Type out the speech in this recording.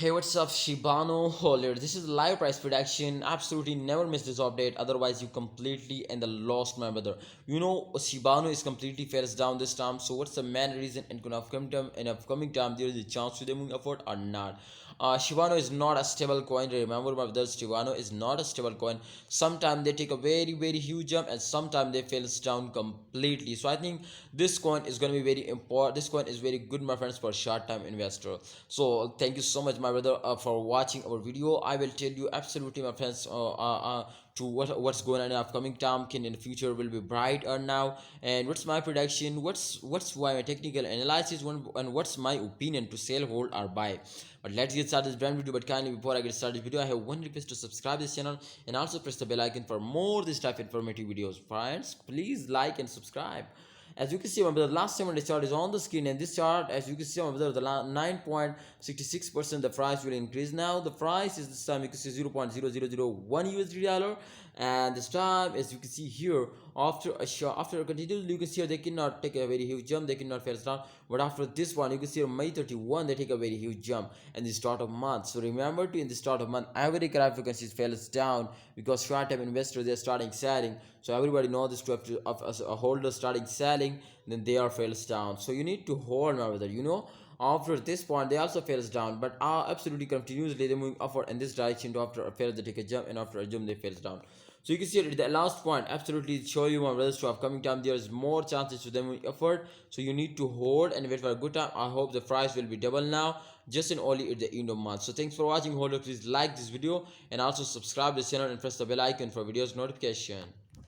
Hey, what's up, Shibano holder? This is live price prediction. Absolutely never miss this update, otherwise, you completely and the lost, my brother. You know, Shibano is completely fails down this time. So, what's the main reason in upcoming time there is a chance to them moving upward or not? Shibano is not a stable coin. Remember, my brother, Shibano is not a stable coin. Sometimes they take a very huge jump, and sometimes they fails down completely. So, I think this coin is going to be very important. This coin is very good, my friends, for short time investor. So thank you so much, my brother, for watching our video. I will tell you absolutely, my friends, to what's going on in upcoming time. Can in the future will be bright or now, and what's my prediction, what's why my technical analysis, and what's my opinion to sell, hold, or buy. But let's get started this brand video. But kindly, before I get started this video, I have one request: to subscribe this channel and also press the bell icon for more this type of informative videos. Friends, please like and subscribe. As you can see, the last 7 day chart is on the screen, and this chart, as you can see, the 9.66% the price will increase. Now the price is this time, you can see 0.0001 USD dollar, and this time, as you can see here, after a continuous, you can see here, they cannot take a very huge jump, they cannot fall down. But after this one, you can see on May 31, they take a very huge jump in the start of month. So remember, to in the start of month, every graph frequency falls down because short term investors, they're starting selling. So everybody knows this, to have to, as a holder starting selling, then they are fails down. So you need to hold, my brother, after this point they also fails down, but are absolutely continuously they moving upward in this direction. To after a fail they take a jump, and after a jump they fails down. So you can see at the last point, absolutely show you, my brothers, to upcoming time there is more chances to them moving upward. So you need to hold and wait for a good time. I hope the price will be double now, just and only at the end of month. So thanks for watching, holder. Please like this video and also subscribe this channel and press the bell icon for videos notification.